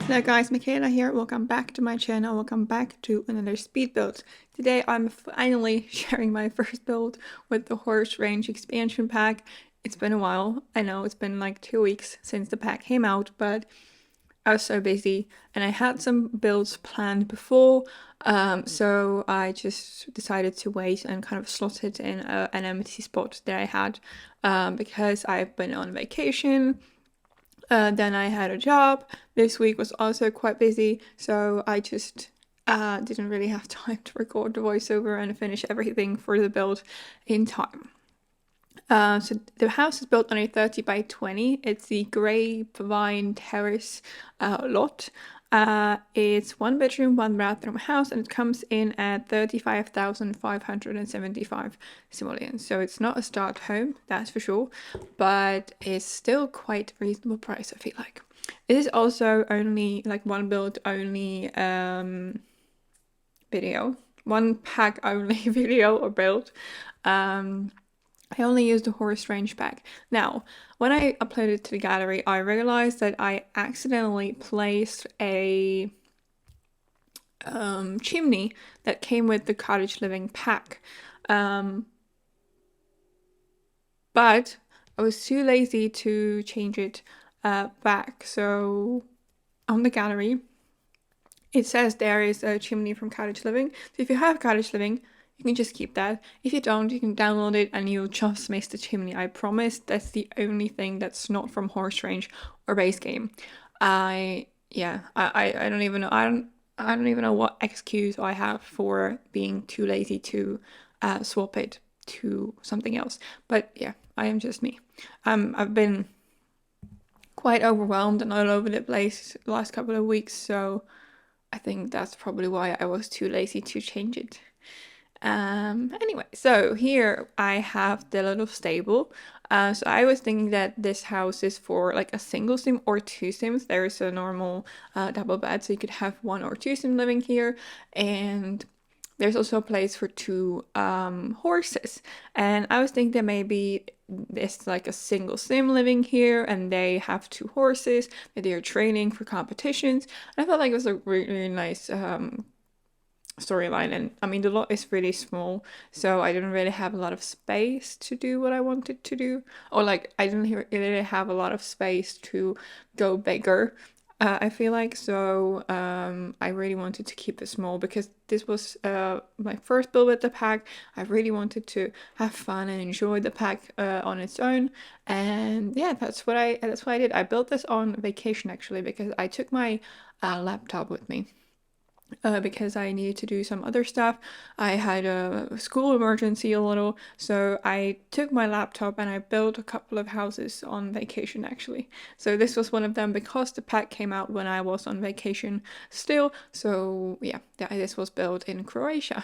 Hello guys, Michaela here. Welcome back to my channel. Welcome back to another speed build. Today I'm finally sharing my first build with the Horse Range expansion pack. It's been a while. I know it's been like 2 weeks since the pack came out, but I was so busy and I had some builds planned before, so I just decided to wait and kind of slot it in an empty spot that I had because I've been on vacation. Then I had a job. This week was also quite busy, so I just didn't really have time to record the voiceover and finish everything for the build in time. So the house is built on a 30 by 20. It's the Grapevine Terrace lot. It's 1 bedroom, 1 bathroom house, and it comes in at 35,575 simoleons. So it's not a start home, that's for sure, but it's still quite a reasonable price, I feel like. It is also only like one build only video, one pack only video or build. I only used the Horse Range pack. Now, when I uploaded it to the gallery, I realized that I accidentally placed a chimney that came with the Cottage Living pack. But I was too lazy to change it back. So on the gallery, it says there is a chimney from Cottage Living. So if you have Cottage Living, you can just keep that. If you don't, you can download it and you'll just miss the chimney. I promise that's the only thing that's not from Horse Range or base game. I don't even know. I don't even know what excuse I have for being too lazy to swap it to something else. But yeah, I am just me. I've been quite overwhelmed and all over the place the last couple of weeks, so I think that's probably why I was too lazy to change it. Anyway, so here I have the little stable. So I was thinking that this house is for like a single sim or 2 sims. There is a normal double bed, so you could have 1 or 2 sim living here, and there's also a place for 2 horses. And I was thinking that maybe it's like a single sim living here and they have 2 horses that they are training for competitions. And I felt like it was a really nice storyline. And I mean, the lot is really small, so I didn't really have a lot of space to do what I wanted to do, or like I didn't really have a lot of space to go bigger. I feel like so I really wanted to keep it small because this was my first build with the pack. I really wanted to have fun and enjoy the pack on its own, and yeah, that's what I did. I built this on vacation actually because I took my laptop with me. Because I needed to do some other stuff. I had a school emergency a little, so I took my laptop and I built a couple of houses on vacation actually. So this was one of them because the pack came out when I was on vacation still. So yeah, this was built in Croatia.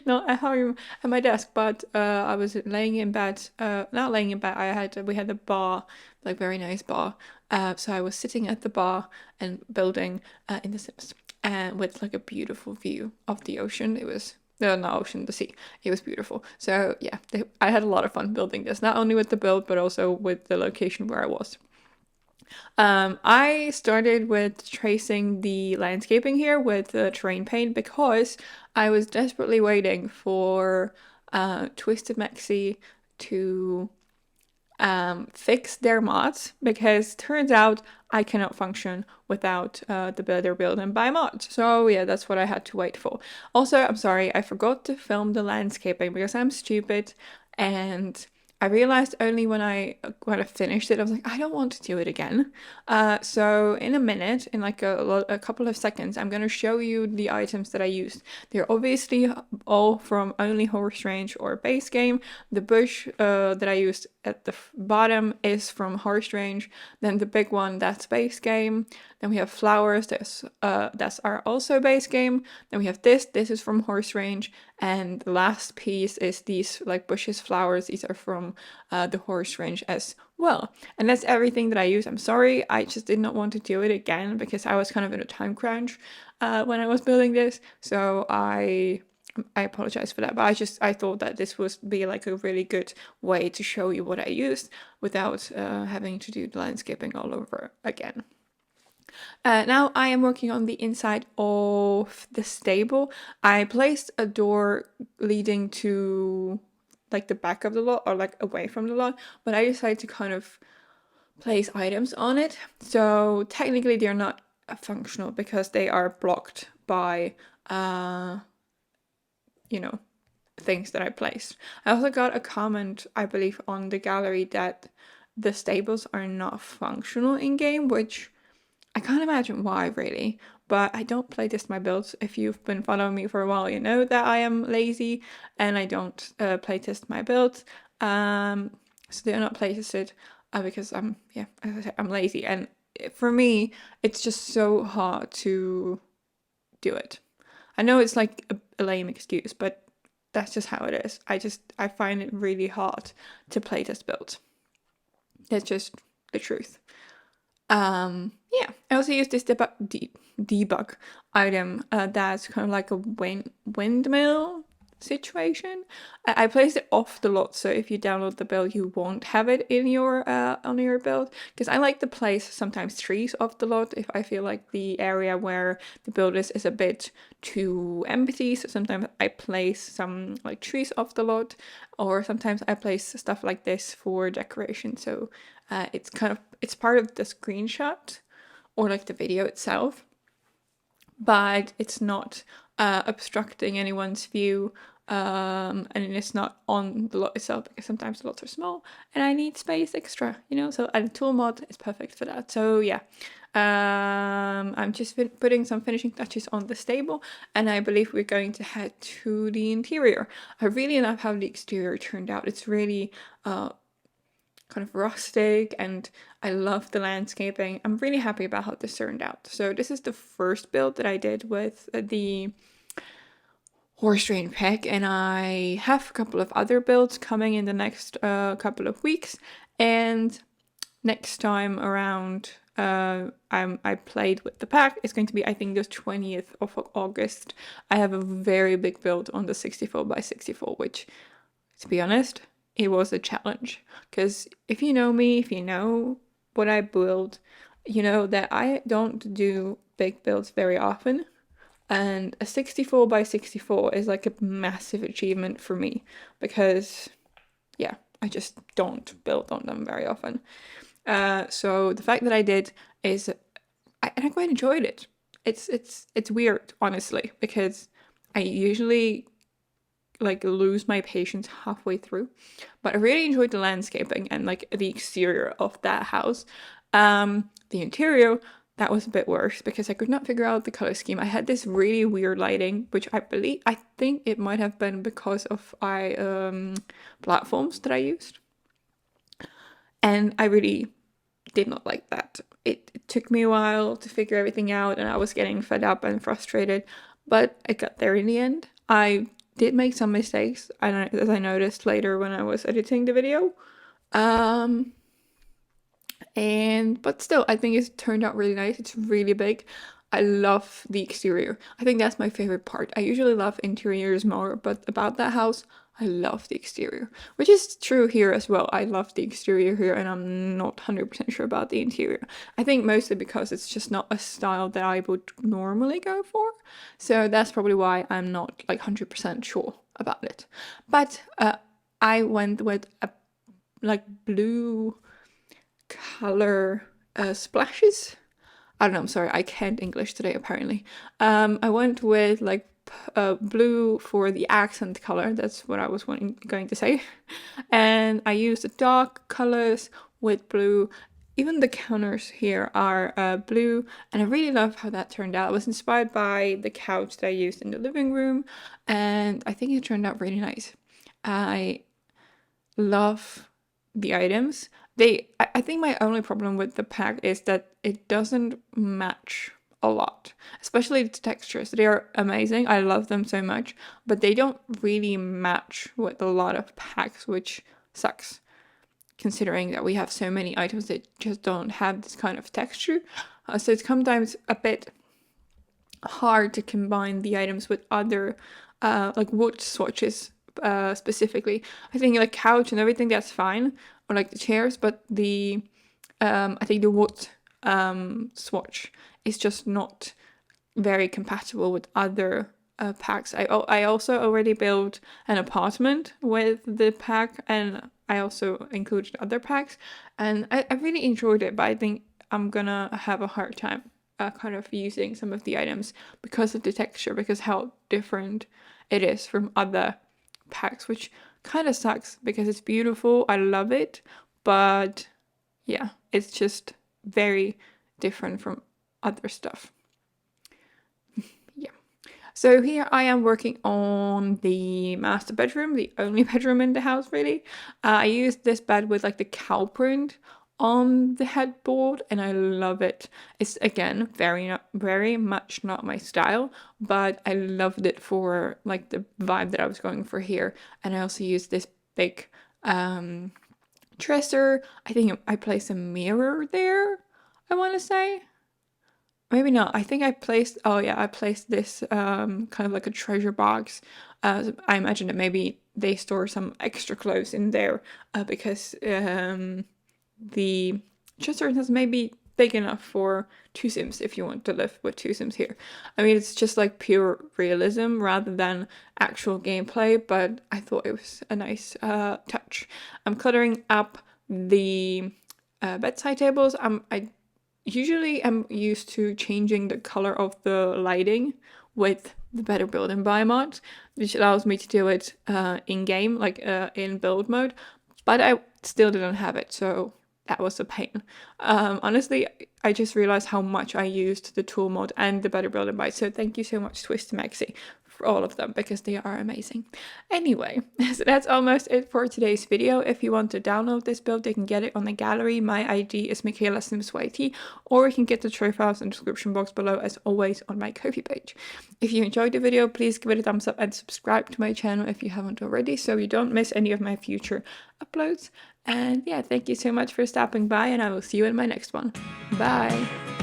Not at home at my desk, but I was laying in bed, not laying in bed, we had a bar, like very nice bar. So I was sitting at the bar and building in The Sims. And with like a beautiful view of the ocean. It was not ocean, the sea. It was beautiful. So yeah, I had a lot of fun building this, not only with the build but also with the location where I was. I started with tracing the landscaping here with the terrain paint because I was desperately waiting for Twisted Maxi to fix their mods, because turns out I cannot function without the builder build and buy mods. So yeah, that's what I had to wait for. Also, I'm sorry, I forgot to film the landscaping because I'm stupid, and I realized only when I finished it, I was like, I don't want to do it again. So in a minute, in like a couple of seconds, I'm going to show you the items that I used. They're obviously all from only Horse Range or base game. The bush that I used at the bottom is from Horse Range. Then the big one, that's base game. Then we have flowers, that's are also base game. Then we have this is from Horse Range. And the last piece is these like bushes, flowers. These are from the Horse Range as well. And that's everything that I use. I'm sorry, I just did not want to do it again because I was kind of in a time crunch when I was building this. So I apologize for that, but I thought that this would be like a really good way to show you what I used without having to do the landscaping all over again. Now I am working on the inside of the stable. I placed a door leading to like the back of the lot or like away from the lot, but I decided to kind of place items on it. So technically they're not functional because they are blocked by you know, things that I placed. I also got a comment, I believe, on the gallery that the stables are not functional in game, which I can't imagine why really, but I don't playtest my builds. If you've been following me for a while, you know that I am lazy and I don't playtest my builds. So they're not playtested because I'm, yeah, as I said, I'm lazy. And for me, it's just so hard to do it. I know it's like a lame excuse, but that's just how it is. I find it really hard to playtest builds. That's just the truth. Yeah, I also use this debug item that's kind of like a windmill situation. I placed it off the lot, so if you download the build, you won't have it in your on your build. Because I like to place sometimes trees off the lot if I feel like the area where the build is a bit too empty. So sometimes I place some like trees off the lot, or sometimes I place stuff like this for decoration. So it's part of the screenshot or like the video itself, but it's not obstructing anyone's view, and it's not on the lot itself because sometimes the lots are small and I need space extra, you know. So a tool mod is perfect for that. So yeah, I'm just putting some finishing touches on the stable, and I believe we're going to head to the interior. I really love how the exterior turned out. It's really kind of rustic, and I love the landscaping. I'm really happy about how this turned out. So this is the first build that I did with the horse drain pick, and I have a couple of other builds coming in the next couple of weeks. And next time around I played with the pack, it's going to be, I think, the 20th of August. I have a very big build on the 64 by 64, which, to be honest, it was a challenge. Because if you know me, if you know what I build, you know that I don't do big builds very often. And a 64 by 64 is like a massive achievement for me because, yeah, I just don't build on them very often. So the fact that I did is, I quite enjoyed it. It's weird, honestly, because I usually like lose my patience halfway through, but I really enjoyed the landscaping and like the exterior of that house. The interior, that was a bit worse because I could not figure out the color scheme. I had this really weird lighting, which I think it might have been because of platforms that I used, and I really did not like that. It took me a while to figure everything out, and I was getting fed up and frustrated, but I got there in the end. I did make some mistakes, as I noticed later when I was editing the video. But still, I think it's turned out really nice. It's really big. I love the exterior. I think that's my favorite part. I usually love interiors more, but about that house, I love the exterior, which is true here as well. I love the exterior here, and I'm not 100% sure about the interior. I think mostly because it's just not a style that I would normally go for. So that's probably why I'm not like 100% sure about it. But I went with a like blue color splashes. I don't know, I'm sorry, I can't English today apparently. I went with like blue for the accent color, that's what I was going to say. And I used the dark colors with blue. Even the counters here are blue, and I really love how that turned out. It was inspired by the couch that I used in the living room, and I think it turned out really nice. I love the items. I think my only problem with the pack is that it doesn't match a lot, especially the textures. They are amazing. I love them so much, but they don't really match with a lot of packs, which sucks considering that we have so many items that just don't have this kind of texture. So it's sometimes a bit hard to combine the items with other like wood swatches specifically. I think like couch and everything, that's fine, or like the chairs, but the I think the wood swatch is just not very compatible with other packs. I also already built an apartment with the pack, and I also included other packs, and I really enjoyed it, but I think I'm gonna have a hard time kind of using some of the items because of the texture, because how different it is from other packs, which kind of sucks because it's beautiful. I love it, but yeah, it's just very different from other stuff. Yeah. So here I am working on the master bedroom, the only bedroom in the house really. I used this bed with like the cow print on the headboard and I love it. It's again very much not my style, but I loved it for like the vibe that I was going for here. And I also used this big dresser. I think I placed a mirror there, I want to say. Maybe not. I think I placed, oh yeah, I placed this kind of like a treasure box. I imagine that maybe they store some extra clothes in there because the chest is maybe big enough for two Sims if you want to live with two Sims here. I mean, it's just like pure realism rather than actual gameplay, but I thought it was a nice touch. I'm cluttering up the bedside tables. I usually I'm used to changing the color of the lighting with the Better Build and Buy mod, which allows me to do it in-game, like in build mode, but I still didn't have it, so that was a pain. Honestly, I just realized how much I used the tool mod and the Better Build and Buy, so thank you so much, Twist Maxi, for all of them, because they are amazing. Anyway, so that's almost it for today's video. If you want to download this build, you can get it on the gallery. My ID is michaelasimsyt, or you can get the trophy files in the description box below, as always, on my Ko-fi page. If you enjoyed the video, please give it a thumbs up and subscribe to my channel if you haven't already, so you don't miss any of my future uploads. And yeah, thank you so much for stopping by, and I will see you in my next one. Bye!